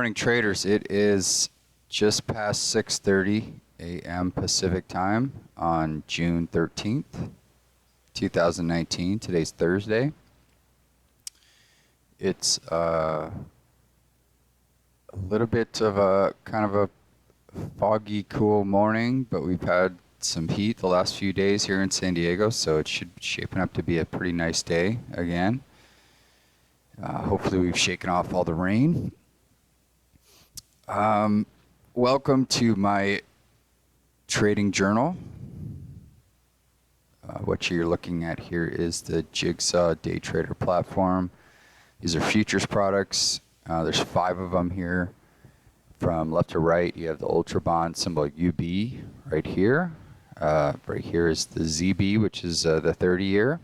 morning, traders. It is just past 6:30 a.m. Pacific time on June 13th, 2019. Today's Thursday. It's a little bit of a kind of a foggy, cool morning, but we've had some heat the last few days here in San Diego, so it should be shaping up to be a pretty nice day again. Hopefully we've shaken off all the rain. Welcome to my trading journal. What you're looking at here is the Jigsaw daytradr platform. These are futures products. There's 5 of them here. From left to right, you have the Ultra Bond symbol UB right here. Right here is the ZB, which is the 30-year.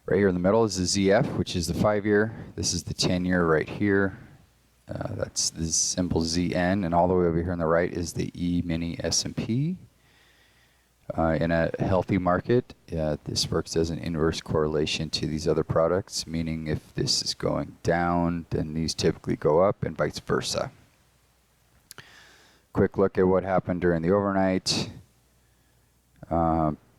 Right here in the middle is the ZF, which is the 5-year. This is the 10-year right here. That's the symbol ZN, and all the way over here on the right is the E-mini S&P. In a healthy market, this works as an inverse correlation to these other products, meaning if this is going down, then these typically go up, and vice versa. Quick look at what happened during the overnight.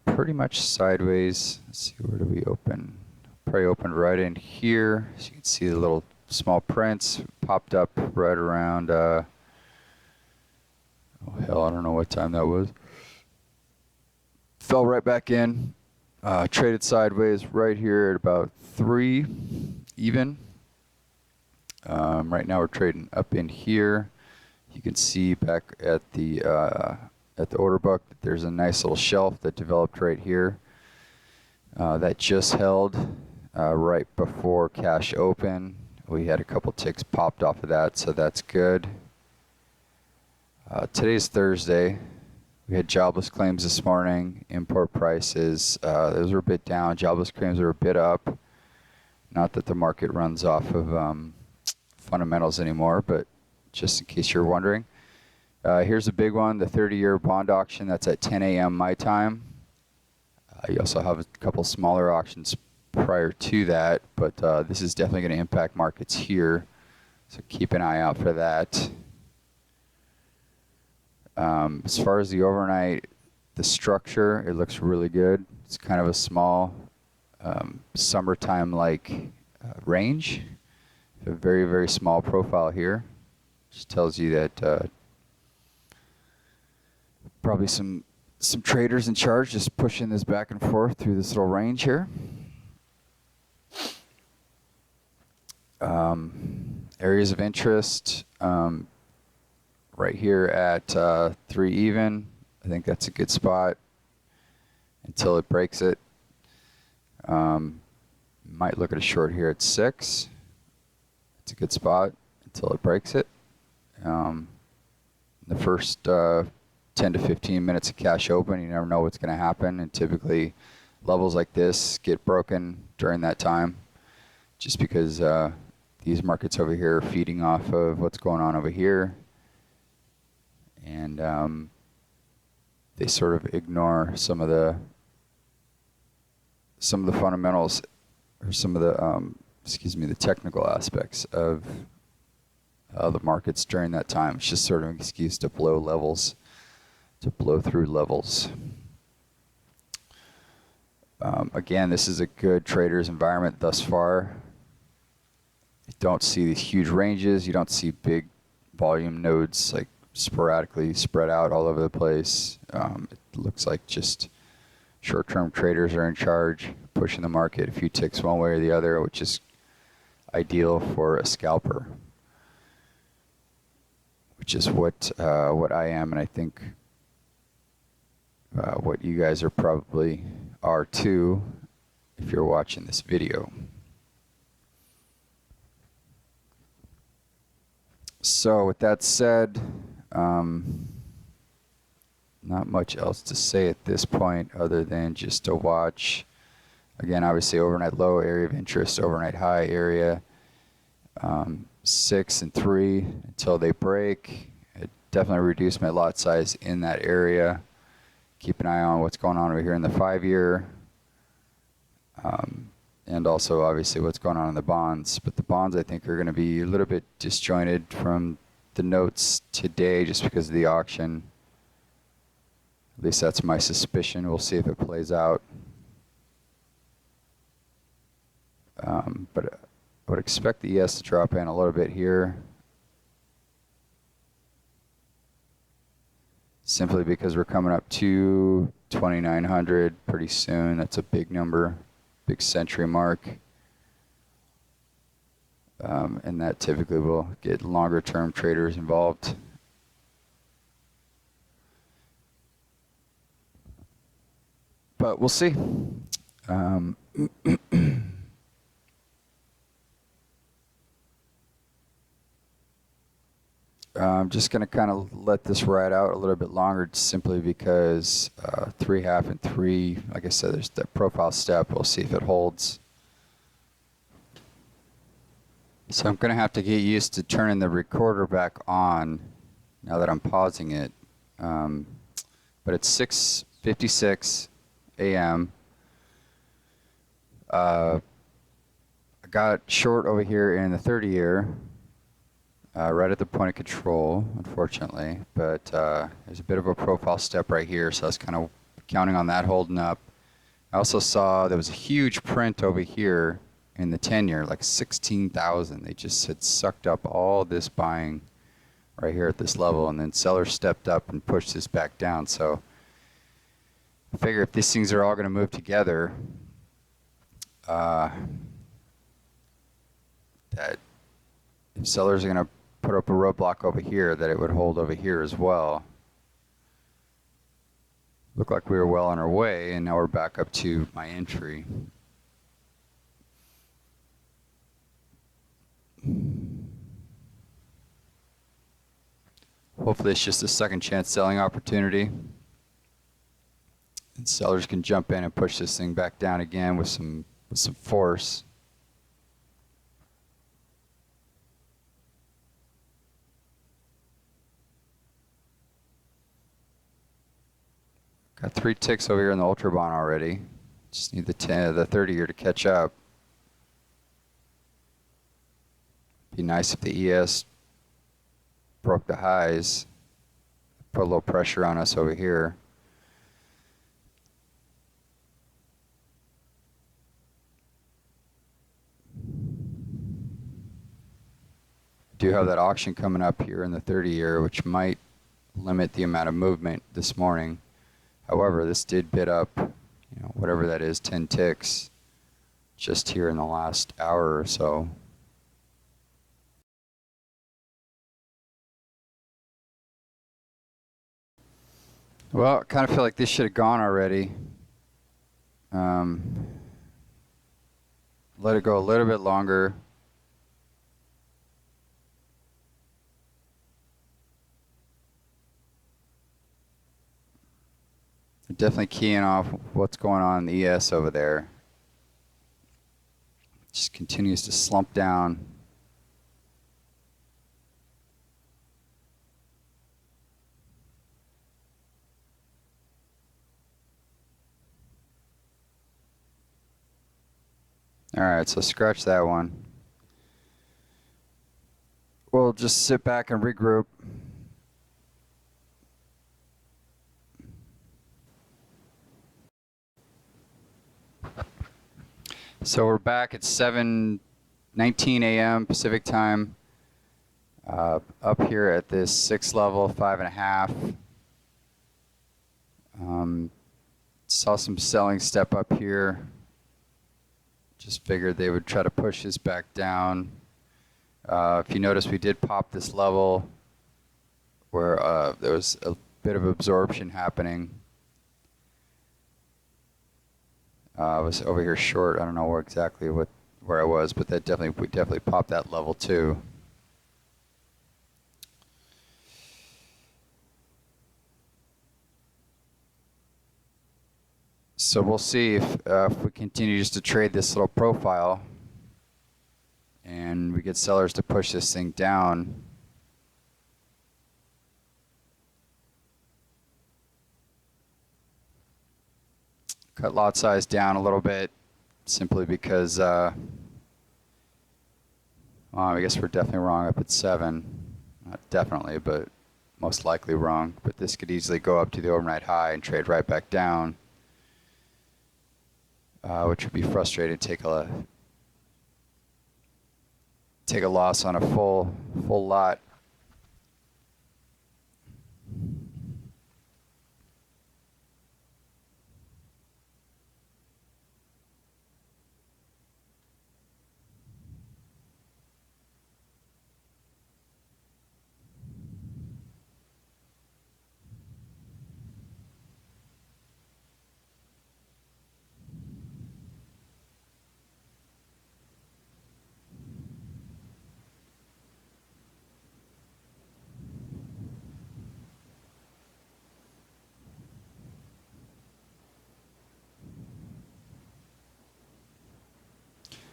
Pretty much sideways. Let's see, where do we open? Probably opened right in here. So you can see the little small prints popped up right around, oh hell, I don't know what time that was. Fell right back in, traded sideways right here at about 3 even. Right now we're trading up in here. You can see back at the order book that there's a nice little shelf that developed right here. That just held right before cash open. We had a couple ticks popped off of that, so that's good. Today's Thursday. We had jobless claims this morning. Import prices, those were a bit down. Jobless claims are a bit up. Not that the market runs off of fundamentals anymore, but just in case you're wondering. Here's a big one, the 30-year bond auction. That's at 10 a.m. my time. You also have a couple smaller auctions prior to that, but this is definitely going to impact markets here, so keep an eye out for that. As far as the overnight, the structure, it looks really good. It's kind of a small summertime-like range. A very, very small profile here. Just tells you that probably some traders in charge just pushing this back and forth through this little range here. Areas of interest, right here at 3 even. I think that's a good spot until it breaks it. Might look at a short here at 6. It's a good spot until it breaks it. The first 10 to 15 minutes of cash open, you never know what's going to happen, and typically levels like this get broken during that time, just because these markets over here are feeding off of what's going on over here, and they sort of ignore some of the fundamentals, or some of the the technical aspects of the markets during that time. It's just sort of an excuse to blow levels, to blow through levels. Again, this is a good trader's environment thus far. You don't see these huge ranges. You don't see big volume nodes like sporadically spread out all over the place. It looks like just short-term traders are in charge, pushing the market a few ticks one way or the other, which is ideal for a scalper, which is what I am, and I think what you guys are probably are too if you're watching this video. So with that said, not much else to say at this point other than just to watch. Again, obviously overnight low, area of interest, overnight high area, 6 and 3 until they break. It definitely reduced my lot size in that area. Keep an eye on what's going on over here in the 5-year. and also obviously what's going on in the bonds. But the bonds, I think, are going to be a little bit disjointed from the notes today just because of the auction. At least that's my suspicion. We'll see if it plays out. But I would expect the ES to drop in a little bit here, simply because we're coming up to 2,900 pretty soon. That's a big number, big century mark. And that typically will get longer term traders involved. But we'll see. I'm just going to kind of let this ride out a little bit longer simply because 3.5 and 3, like I said, there's that profile step. We'll see if it holds. So I'm going to have to get used to turning the recorder back on now that I'm pausing it. But it's 6:56 a.m. I got short over here in the 30-year. Right at the point of control, unfortunately, but there's a bit of a profile step right here, so I was kind of counting on that holding up. I also saw there was a huge print over here in the 10-year, like 16,000. They just had sucked up all this buying right here at this level, and then sellers stepped up and pushed this back down. So I figure if these things are all going to move together, that if sellers are going to put up a roadblock over here, that it would hold over here as well. Looked like we were well on our way, and now we're back up to my entry. Hopefully it's just a second chance selling opportunity, and sellers can jump in and push this thing back down again with some force. Got 3 ticks over here in the Ultra Bond already. Just need the 30-year to catch up. Be nice if the ES broke the highs. Put a little pressure on us over here. Do have that auction coming up here in the 30-year, which might limit the amount of movement this morning. However, this did bid up, whatever that is, 10 ticks just here in the last hour or so. Well, I kind of feel like this should have gone already. Let it go a little bit longer. Definitely keying off what's going on in the ES over there. Just continues to slump down. All right, so scratch that one. We'll just sit back and regroup. So we're back at 7:19 a.m. Pacific time. Up here at this 6 level, 5.5. Saw some selling step up here. Just figured they would try to push this back down. If you notice, we did pop this level where there was a bit of absorption happening. I was over here short. I don't know where I was, but we definitely popped that level too. So we'll see if we continue just to trade this little profile and we get sellers to push this thing down. Cut lot size down a little bit. simply because, well, I guess we're definitely wrong up at 7. Not definitely, but most likely wrong. But this could easily go up to the overnight high and trade right back down, which would be frustrating. Take a loss on a full lot.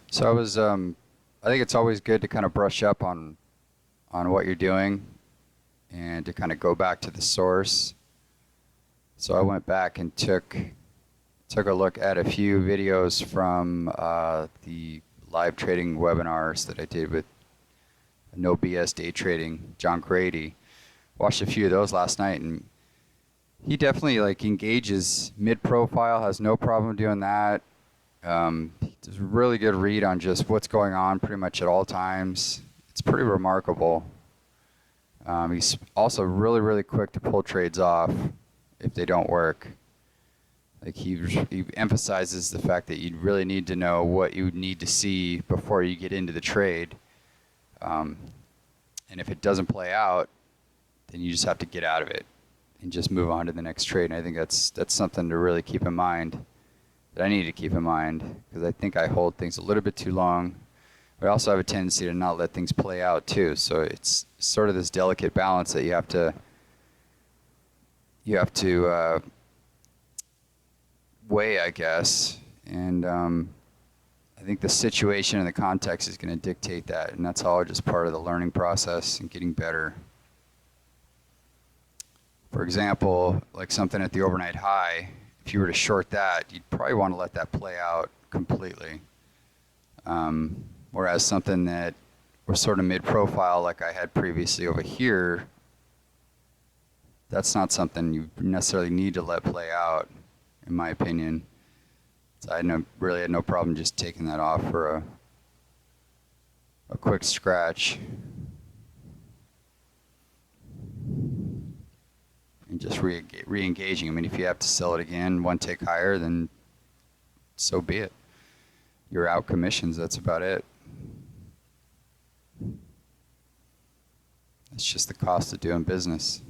So I think it's always good to kind of brush up on what you're doing and to kind of go back to the source. So I went back and took a look at a few videos from the live trading webinars that I did with No BS Day Trading, John Grady. Watched a few of those last night, and he definitely like engages mid-profile, has no problem doing that. He does a really good read on just what's going on pretty much at all times. It's pretty remarkable. He's also really, really quick to pull trades off if they don't work. Like he emphasizes the fact that you really need to know what you need to see before you get into the trade. And if it doesn't play out, then you just have to get out of it and just move on to the next trade. And I think that's something to really keep in mind, that I need to keep in mind, because I think I hold things a little bit too long. But I also have a tendency to not let things play out too. So it's sort of this delicate balance that you have to way, I guess. And I think the situation and the context is going to dictate that, and that's all just part of the learning process and getting better. For example, like something at the overnight high, if you were to short that, you'd probably want to let that play out completely. Whereas something that was sort of mid-profile, like I had previously over here, that's not something you necessarily need to let play out, in my opinion. So I really had no problem just taking that off for a quick scratch and just re-engaging. I mean, if you have to sell it again, one tick higher, then so be it. You're out commissions, that's about it. It's just the cost of doing business.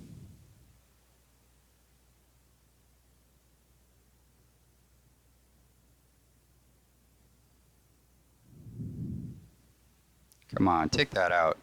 Come on, take that out.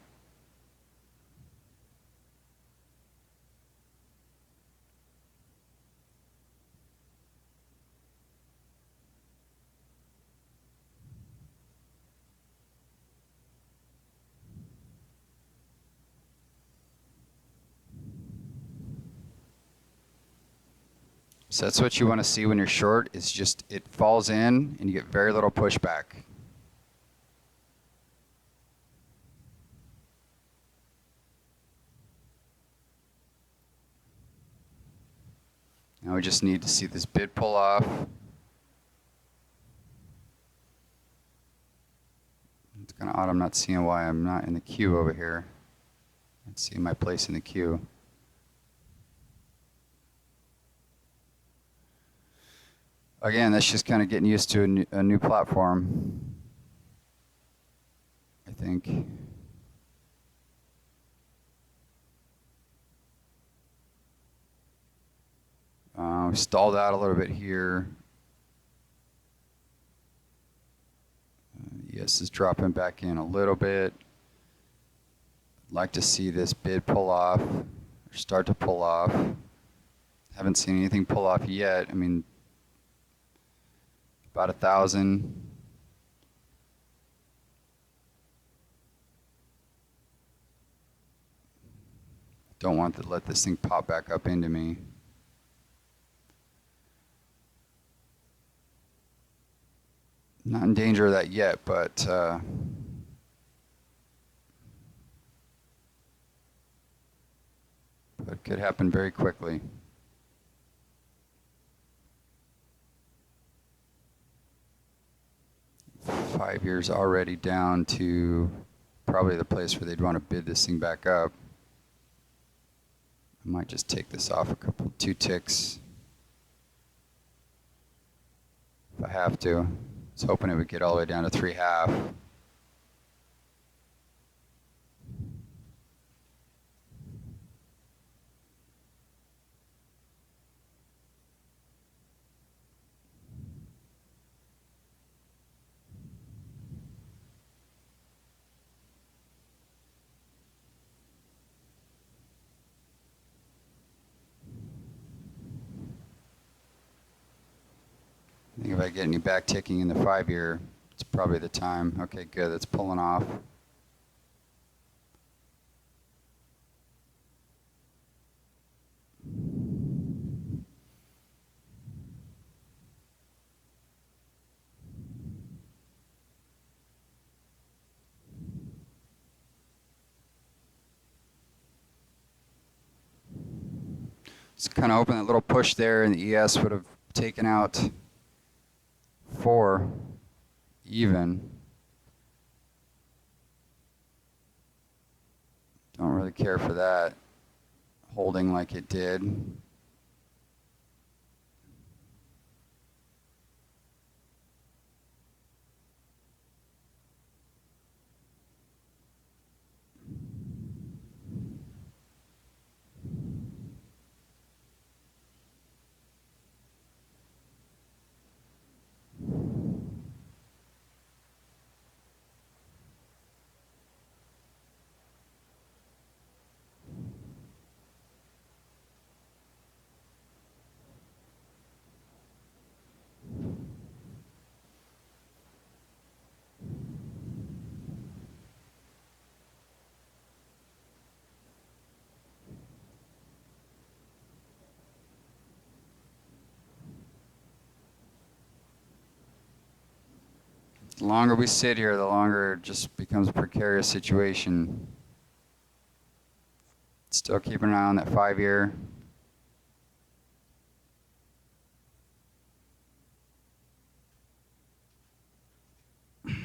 So that's what you want to see when you're short, is just it falls in and you get very little pushback. Now we just need to see this bid pull off. It's kind of odd I'm not seeing why I'm not in the queue over here. Let's see my place in the queue. Again, that's just kind of getting used to a new platform, I think. We stalled out a little bit here. Yes, is dropping back in a little bit. I'd like to see this bid pull off, or start to pull off. Haven't seen anything pull off yet. I mean, about 1,000. Don't want to let this thing pop back up into me. Not in danger of that yet, but it could happen very quickly. Five years already down to probably the place where they'd want to bid this thing back up. I might just take this off a couple, 2 ticks if I have to. I was hoping it would get all the way down to 3.5. I think if I get any back ticking in the 5-year, it's probably the time. Okay, good, that's pulling off. It's kind of hoping that little push there and the ES would have taken out 4 even. Don't really care for that holding like it did. The longer we sit here, the longer it just becomes a precarious situation. Still keeping an eye on that 5-year. Come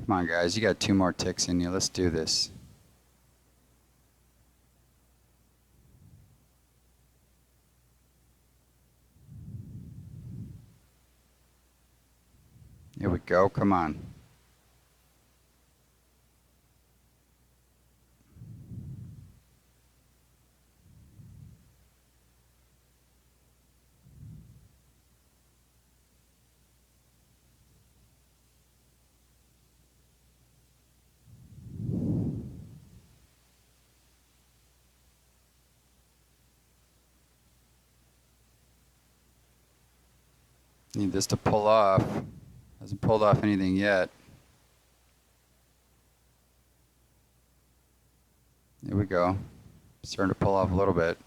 on, guys, you got 2 more ticks in you. Let's do this. Here we go. Come on. Need this to pull off. Hasn't pulled off anything yet. Here we go. Starting to pull off a little bit.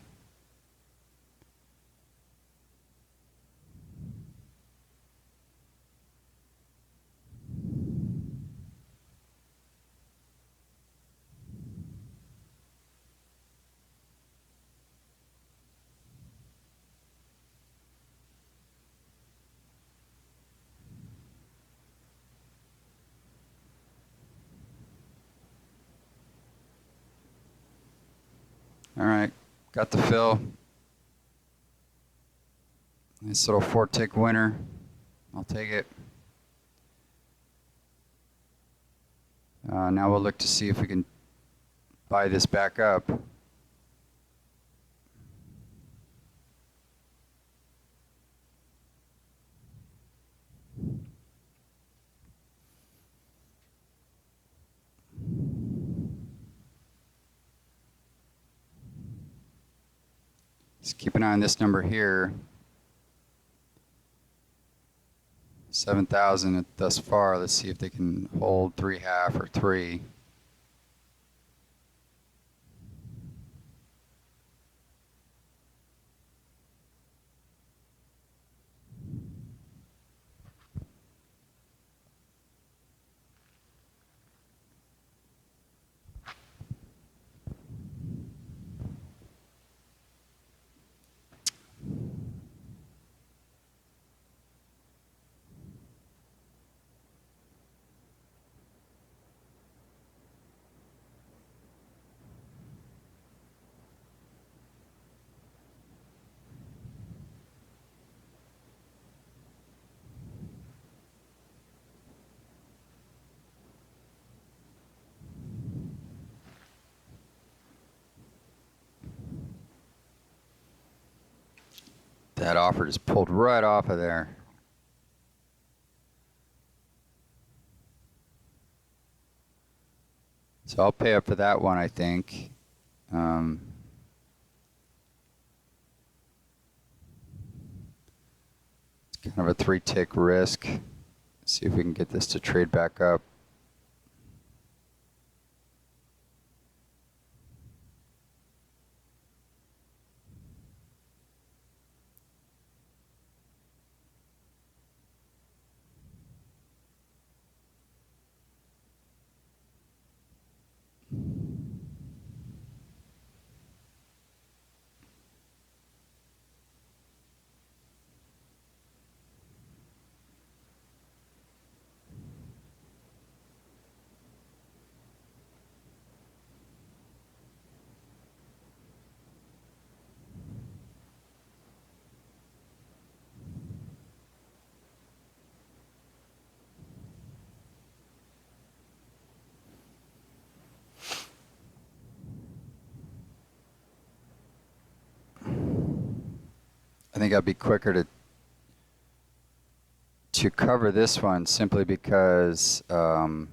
All right, got the fill. Nice little 4-tick winner. I'll take it. Now we'll look to see if we can buy this back up. Just keep an eye on this number here. 7,000 thus far. Let's see if they can hold 3.5 or 3. That offer just pulled right off of there. So I'll pay up for that one, I think. It's kind of a 3-tick risk. See if we can get this to trade back up. I think I'd be quicker to cover this one simply because we're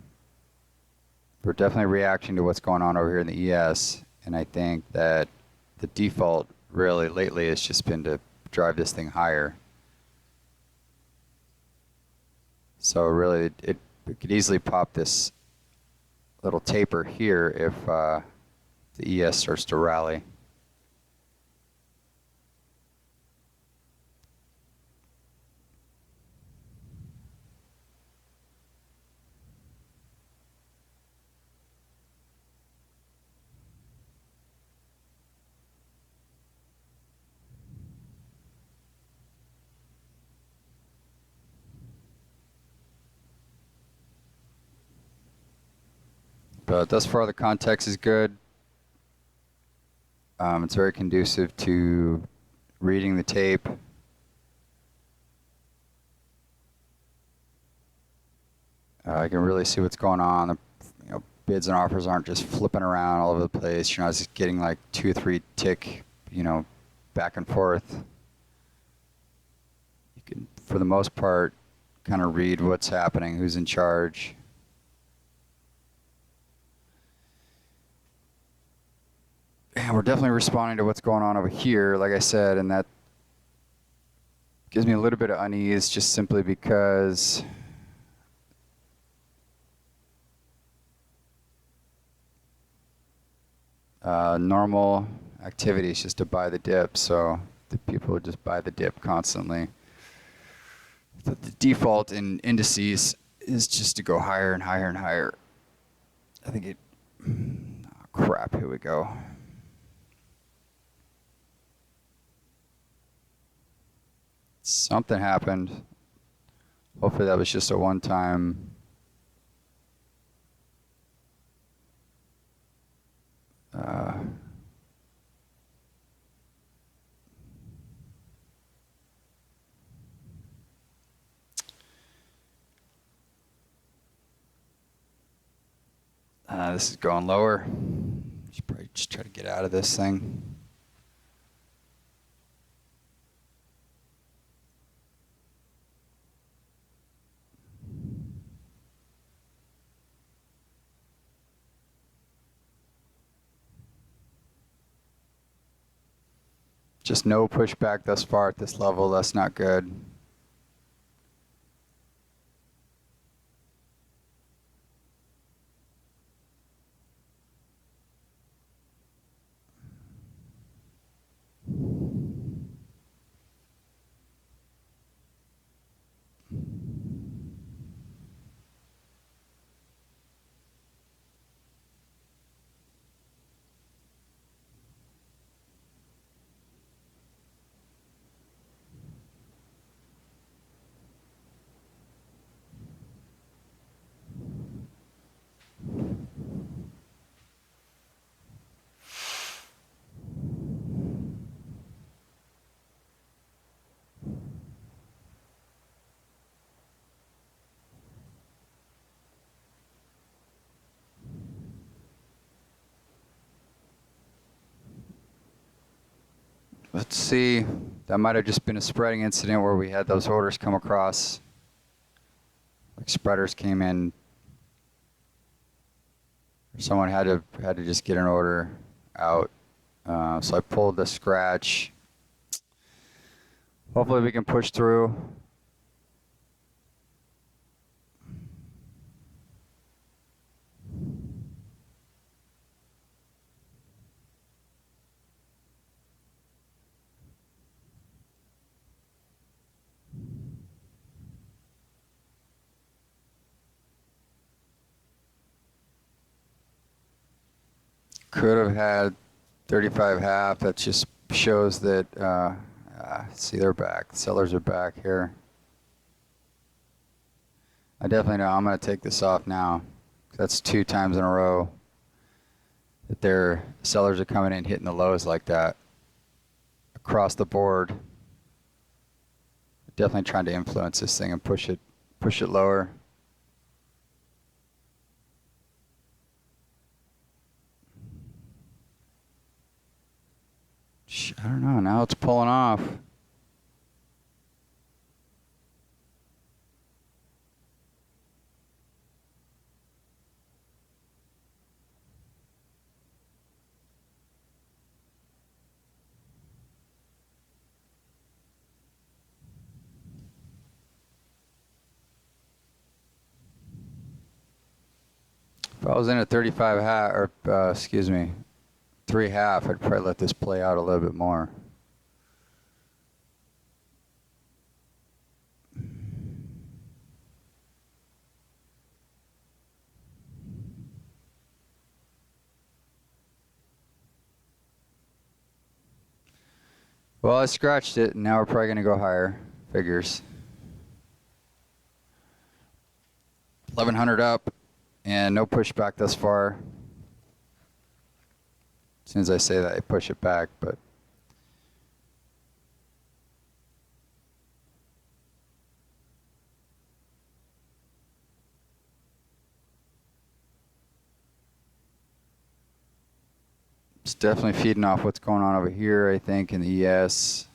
definitely reacting to what's going on over here in the ES, and I think that the default really lately has just been to drive this thing higher. So really it could easily pop this little taper here if the ES starts to rally. But thus far the context is good. It's very conducive to reading the tape. I can really see what's going on. The bids and offers aren't just flipping around all over the place. You're not just getting like 2 or 3 tick, back and forth. You can, for the most part, kind of read what's happening, who's in charge. And we're definitely responding to what's going on over here, like I said, and that gives me a little bit of unease just simply because normal activity is just to buy the dip, so the people would just buy the dip constantly. The default in indices is just to go higher and higher and higher. I think it... Oh, crap, here we go. Something happened. Hopefully that was just a one-time this is going lower. Should probably just try to get out of this thing. Just no pushback thus far at this level. That's not good. Let's see. That might have just been a spreading incident where we had those orders come across. Like spreaders came in. Someone had to just get an order out. So I pulled the scratch. Hopefully we can push through. Could have had 35 half. That just shows that, see, they're back. The sellers are back here. I definitely know I'm going to take this off now. That's 2 times in a row that their sellers are coming in hitting the lows like that across the board. Definitely trying to influence this thing and push it lower. I don't know, now it's pulling off. If I was in at 35 half, or excuse me, 3 half, I'd probably let this play out a little bit more. Well, I scratched it, and now we're probably going to go higher. Figures. 1100 up, and no pushback thus far. As soon as I say that, I push it back, but it's definitely feeding off what's going on over here, I think, in the ES.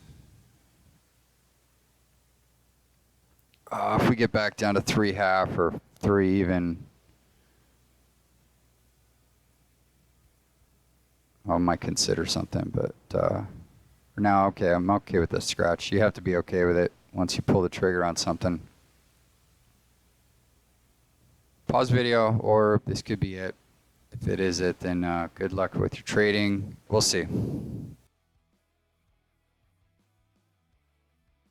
If we get back down to 3 half or 3 even, I might consider something, but for now, okay, I'm okay with the scratch. You have to be okay with it once you pull the trigger on something. Pause video, or this could be it. If it is it, then good luck with your trading. We'll see.